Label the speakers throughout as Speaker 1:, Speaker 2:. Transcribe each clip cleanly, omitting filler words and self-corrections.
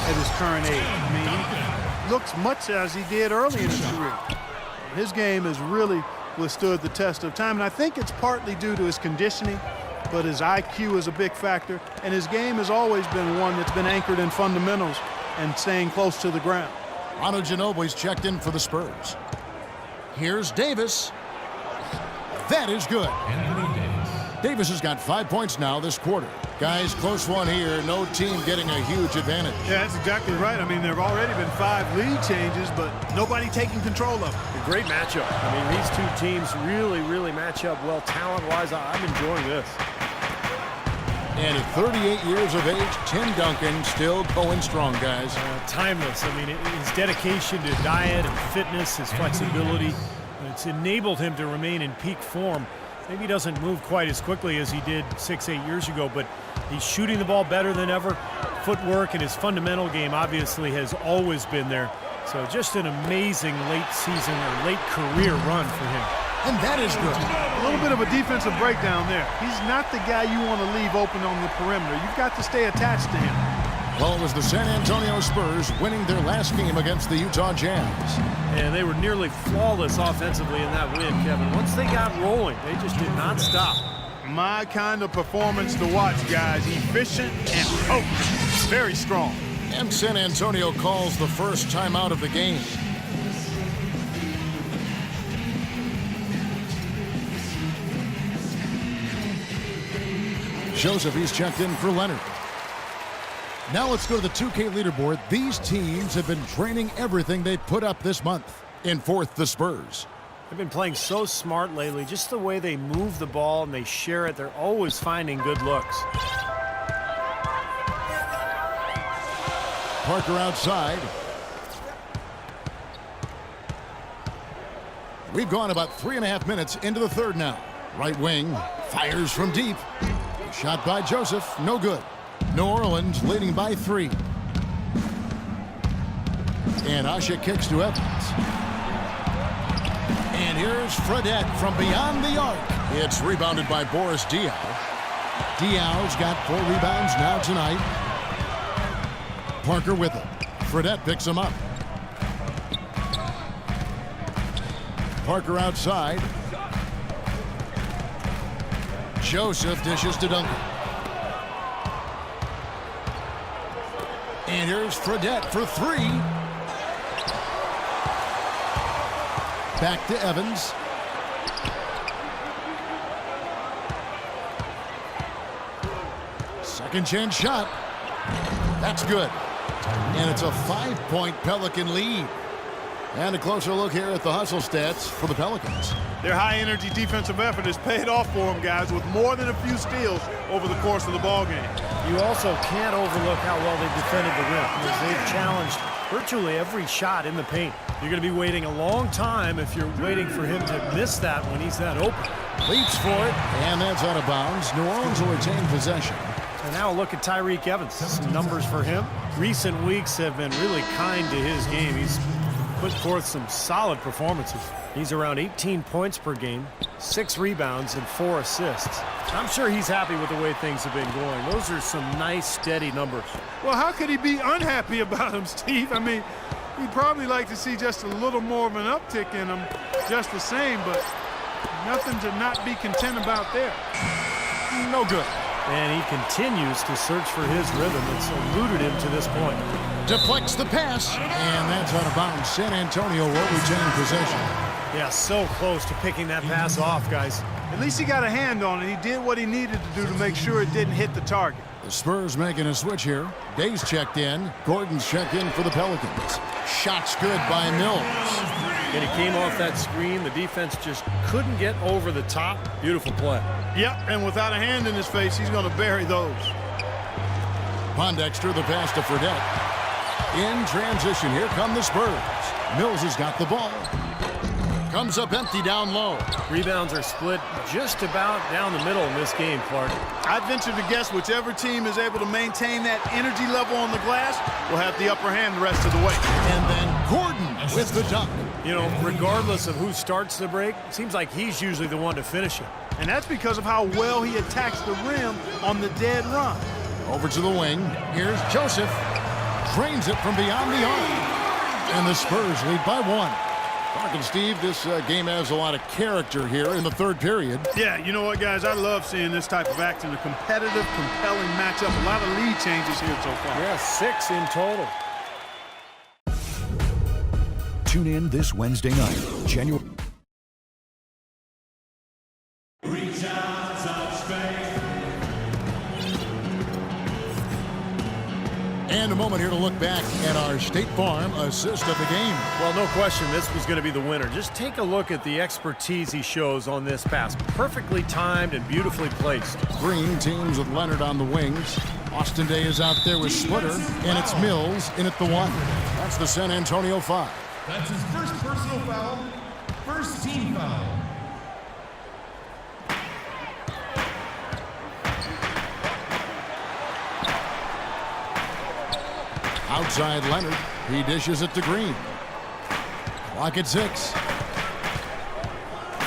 Speaker 1: at his current age. I mean, he looks much as he did early in his career. His game has really withstood the test of time, and I think it's partly due to his conditioning, but his IQ is a big factor, and his game has always been one that's been anchored in fundamentals and staying close to the ground.
Speaker 2: Manu Ginobili's checked in for the Spurs. Here's Davis. That is good. Davis has got 5 points now this quarter. Guys, close one here. No team getting a huge advantage.
Speaker 1: Yeah, that's exactly right. I mean, there have already been 5 lead changes, but nobody taking control of it.
Speaker 3: A great matchup. I mean, these two teams really match up well talent-wise. I'm enjoying this.
Speaker 2: And at 38 years of age, Tim Duncan still going strong, guys.
Speaker 3: Timeless. I mean, his dedication to diet and fitness, his flexibility, it's enabled him to remain in peak form. Maybe he doesn't move quite as quickly as he did 6-8 years ago, but he's shooting the ball better than ever. Footwork and his fundamental game obviously has always been there. So just an amazing late season or late career run for him.
Speaker 2: And that is good.
Speaker 1: A little bit of a defensive breakdown there. He's not the guy you want to leave open on the perimeter. You've got to stay attached to him.
Speaker 2: Well, it was the San Antonio Spurs winning their last game against the Utah Jazz.
Speaker 3: And they were nearly flawless offensively in that win, Kevin. Once they got rolling, they just did not stop.
Speaker 1: My kind of performance to watch, guys. Efficient and potent. Very strong.
Speaker 2: And San Antonio calls the first timeout of the game. Joseph, he's checked in for Leonard. Now let's go to the 2K leaderboard. These teams have been draining everything they put up this month. In fourth, the Spurs.
Speaker 3: They've been playing so smart lately. Just the way they move the ball and they share it, they're always finding good looks.
Speaker 2: Parker outside. We've gone about 3.5 minutes into the third now. Right wing fires from deep. Shot by Joseph, no good. New Orleans leading by 3. And Asha kicks to Evans. And here's Fredette from beyond the arc. It's rebounded by Boris Diaw. Diaw's got 4 rebounds now tonight. Parker with it. Fredette picks him up. Parker outside. Joseph dishes to Duncan. And here's Fredette for 3. Back to Evans. Second chance shot. That's good. And it's a 5-point Pelican lead. And a closer look here at the hustle stats for the Pelicans.
Speaker 1: Their high-energy defensive effort has paid off for them, guys, with more than a few steals over the course of the ballgame.
Speaker 3: You also can't overlook how well they've defended the rim, because they've challenged virtually every shot in the paint. You're going to be waiting a long time if you're waiting for him to miss that when he's that open.
Speaker 2: Leaps for it, and that's out of bounds. New Orleans will retain possession.
Speaker 3: And now look at Tyreke Evans. Some numbers for him. Recent weeks have been really kind to his game. He's put forth some solid performances. He's around 18 points per game, 6 rebounds, and 4 assists. I'm sure he's happy with the way things have been going. Those are some nice, steady numbers.
Speaker 1: Well, how could he be unhappy about them, Steve? I mean, he'd probably like to see just a little more of an uptick in them, just the same, but nothing to not be content about there.
Speaker 2: No good.
Speaker 3: And he continues to search for his rhythm. It's eluded him to this point.
Speaker 2: Deflects the pass, and that's out of bounds. San Antonio will retain possession.
Speaker 3: Yeah, so close to picking that pass off, guys.
Speaker 1: At least he got a hand on it. He did what he needed to do to make sure it didn't hit the target.
Speaker 2: The Spurs making a switch here. Day's checked in. Gordon's checked in for the Pelicans. Shot's good by Mills.
Speaker 3: And he came off that screen. The defense just couldn't get over the top. Beautiful play.
Speaker 1: Yep, and without a hand in his face, he's going to bury those.
Speaker 2: Pondexter, the pass to Fredette. In transition, here come the Spurs. Mills has got the ball. Comes up empty down low.
Speaker 3: Rebounds are split just about down the middle in this game, Clark.
Speaker 1: I'd venture to guess whichever team is able to maintain that energy level on the glass will have the upper hand the rest of the way.
Speaker 2: And then Gordon with the dunk.
Speaker 3: You know, regardless of who starts the break, it seems like he's usually the one to finish it.
Speaker 1: And that's because of how well he attacks the rim on the dead run.
Speaker 2: Over to the wing. Here's Joseph. Drains it from beyond the arc. And the Spurs lead by 1. Mark and Steve, this game has a lot of character here in the third period.
Speaker 1: Yeah, you know what, guys? I love seeing this type of action. A competitive, compelling matchup. A lot of lead changes here so far.
Speaker 3: Yeah, 6 in total.
Speaker 4: Tune in this Wednesday night, January.
Speaker 2: And a moment here to look back at our State Farm assist of the game.
Speaker 3: Well, no question, this was going to be the winner. Just take a look at the expertise he shows on this pass. Perfectly timed and beautifully placed.
Speaker 2: Green teams with Leonard on the wings. Austin Day is out there with Splitter, and it's Mills in at the 1. That's the San Antonio 5.
Speaker 5: That's his first personal foul, first team foul.
Speaker 2: Outside Leonard, he dishes it to Green. Clock at 6.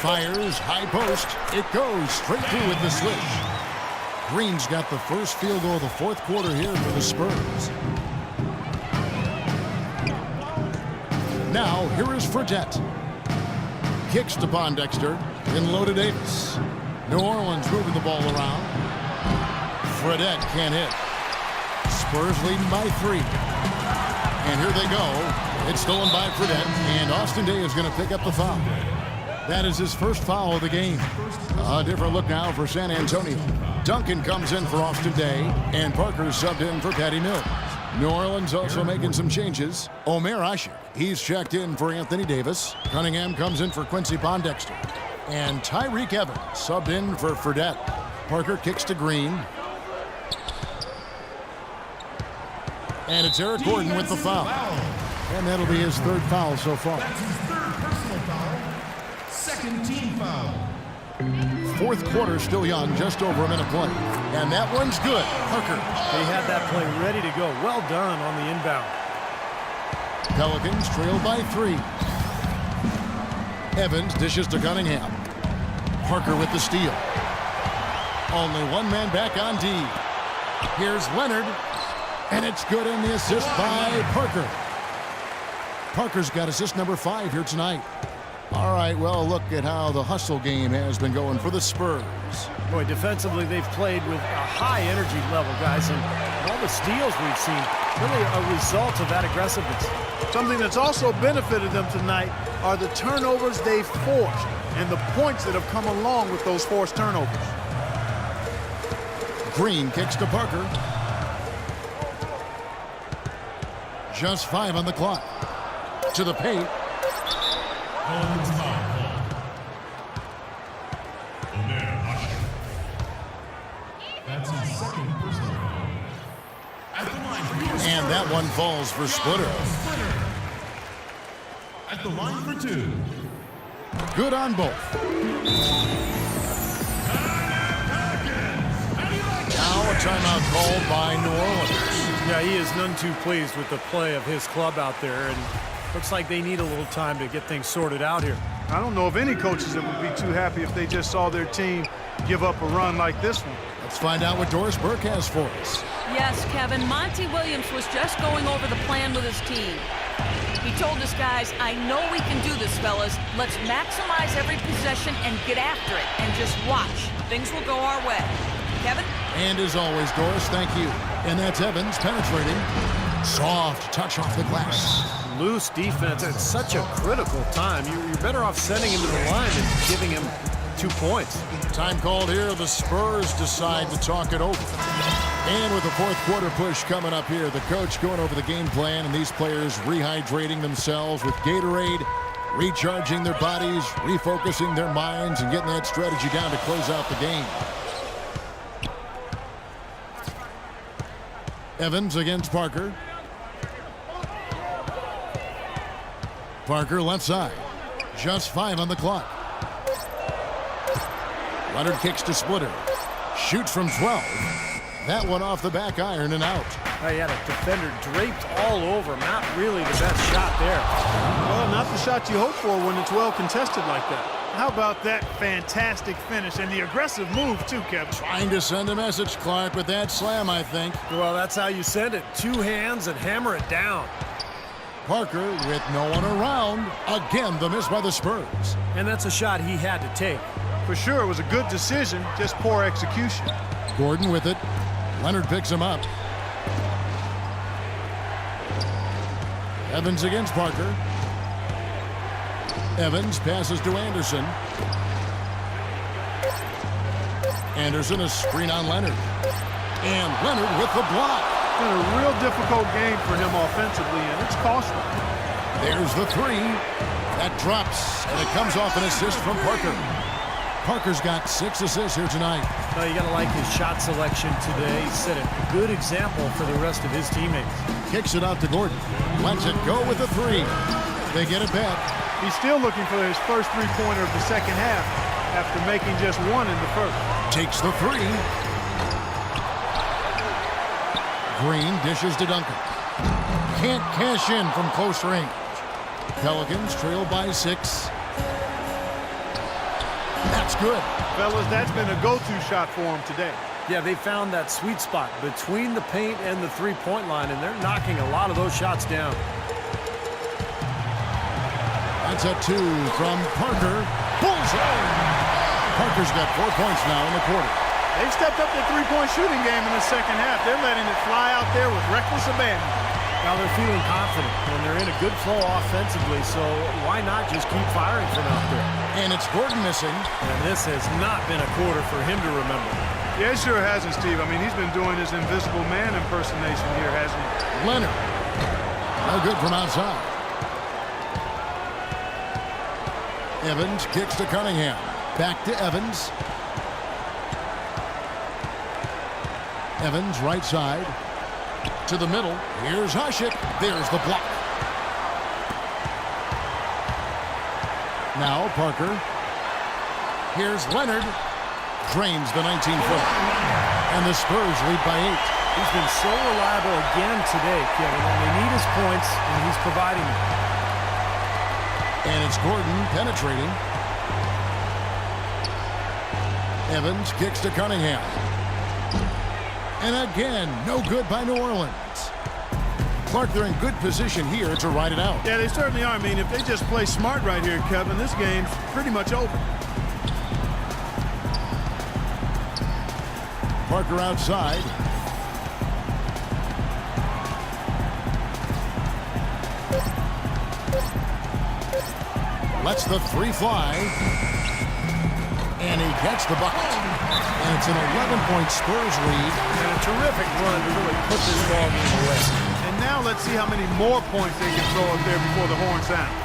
Speaker 2: Fires, high post. It goes straight through with the switch. Green's got the first field goal of the fourth quarter here for the Spurs. Now, here is Fredette. Kicks to Pondexter. In low to Davis. New Orleans moving the ball around. Fredette can't hit. Spurs leading by 3. And here they go. It's stolen by Fredette. And Austin Day is going to pick up the foul. That is his first foul of the game. A different look now for San Antonio. Duncan comes in for Austin Day. And Parker subbed in for Patty Mills. New Orleans also making some changes. Omer Ashik, he's checked in for Anthony Davis. Cunningham comes in for Quincy Pondexter. And Tyreek Evans subbed in for Fredette. Parker kicks to Green. And it's Eric Gordon with the foul. And that'll be his third foul so far.
Speaker 5: That's his third personal foul, second team foul.
Speaker 2: Fourth quarter still young, just over a minute play. And that one's good. Parker.
Speaker 3: They had that play ready to go. Well done on the inbound.
Speaker 2: Pelicans trail by 3. Evans dishes to Cunningham. Parker with the steal. Only one man back on D. Here's Leonard. And it's good in the assist by Parker. Parker's got assist number 5 here tonight. All right, well, look at how the hustle game has been going for the Spurs.
Speaker 3: Boy, defensively, they've played with a high energy level, guys, and all the steals we've seen, really a result of that aggressiveness.
Speaker 1: Something that's also benefited them tonight are the turnovers they've forced and the points that have come along with those forced turnovers.
Speaker 2: Green kicks to Parker. Just 5 on the clock. To the paint.
Speaker 5: That's his second personal foul. At the line.
Speaker 2: And that one falls for Splitter.
Speaker 5: At the line for 2.
Speaker 2: Good on both. Now a timeout called by New Orleans.
Speaker 3: Yeah, he is none too pleased with the play of his club out there, and looks like they need a little time to get things sorted out here.
Speaker 1: I don't know of any coaches that would be too happy if they just saw their team give up a run like this one.
Speaker 2: Let's find out what Doris Burke has for us.
Speaker 6: Yes, Kevin, Monty Williams was just going over the plan with his team. He told us, guys, I know we can do this, fellas. Let's maximize every possession and get after it, and just watch. Things will go our way. Kevin?
Speaker 2: And as always, Doris, thank you. And that's Evans penetrating. Soft touch off the glass.
Speaker 3: Loose defense at such a critical time. You're better off sending him to the line than giving him 2 points.
Speaker 2: Time called here. The Spurs decide to talk it over. And with the fourth quarter push coming up here, the coach going over the game plan and these players rehydrating themselves with Gatorade, recharging their bodies, refocusing their minds, and getting that strategy down to close out the game. Evans against Parker. Parker left side. Just 5 on the clock. Leonard kicks to Splitter. Shoots from 12. That one off the back iron and out.
Speaker 3: He had a defender draped all over him. Not really the best shot there.
Speaker 1: Well, not the shot you hope for when it's well contested like that. How about that fantastic finish and the aggressive move too, Kevin?
Speaker 2: Trying to send a message, Clark, with that slam, I think.
Speaker 3: Well, that's how you send it. 2 hands and hammer it down.
Speaker 2: Parker with no one around. Again, the miss by the Spurs.
Speaker 3: And that's a shot he had to take.
Speaker 1: For sure, it was a good decision, just poor execution.
Speaker 2: Gordon with it. Leonard picks him up. Evans against Parker. Evans passes to Anderson. Anderson a screen on Leonard. And Leonard with the block.
Speaker 1: It's been a real difficult game for him offensively, and it's costly.
Speaker 2: There's the 3. That drops, and it comes off an assist from Parker. Parker's got 6 assists here tonight.
Speaker 3: Well, you got to like his shot selection today. He set a good example for the rest of his teammates.
Speaker 2: Kicks it out to Gordon. Lets it go with the 3. They get it back.
Speaker 1: He's still looking for his first three-pointer of the second half after making just one in the first.
Speaker 2: Takes the 3. Green dishes to Duncan. Can't cash in from close range. Pelicans trail by 6. That's good.
Speaker 1: Fellas, that's been a go-to shot for him today.
Speaker 3: Yeah, they found that sweet spot between the paint and the three-point line, and they're knocking a lot of those shots down.
Speaker 2: That's a 2 from Parker. Bullseye! Parker's got 4 points now in the quarter.
Speaker 1: They've stepped up their three-point shooting game in the second half. They're letting it fly out there with reckless abandon.
Speaker 3: Now they're feeling confident when they're in a good flow offensively, so why not just keep firing from out there?
Speaker 2: And it's Gordon missing.
Speaker 3: And this has not been a quarter for him to remember.
Speaker 1: Yeah, it sure hasn't, Steve. I mean, he's been doing his invisible man impersonation here, hasn't he?
Speaker 2: Leonard. No good from outside. Evans kicks to Cunningham. Back to Evans. Evans right side. To the middle. Here's Hasek. There's the block. Now Parker. Here's Leonard. Drains the 19-footer. And the Spurs lead by 8.
Speaker 3: He's been so reliable again today, Kevin. And they need his points, and he's providing them.
Speaker 2: And it's Gordon penetrating. Evans kicks to Cunningham. And again, no good by New Orleans. Clark, they're in good position here to ride it out.
Speaker 1: Yeah, they certainly are. I mean, if they just play smart right here, Kevin, this game's pretty much over.
Speaker 2: Parker outside. Lets the 3 fly. And he gets the bucket. And it's an 11-point Spurs lead.
Speaker 3: And a terrific run to really put this ball game away.
Speaker 1: And now let's see how many more points they can throw up there before the horn sounds.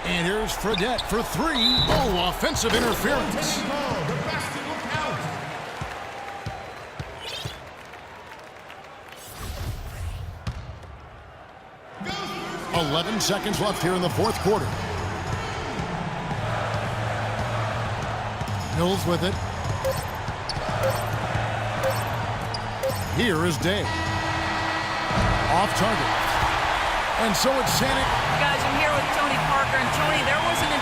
Speaker 2: And here's Fredette for 3. Oh, offensive interference. 11 seconds left here in the fourth quarter. Mills with it. Here is Day. Off target. And so it's Sanic.
Speaker 6: Guys, I'm here with Tony Parker. And Tony, there was an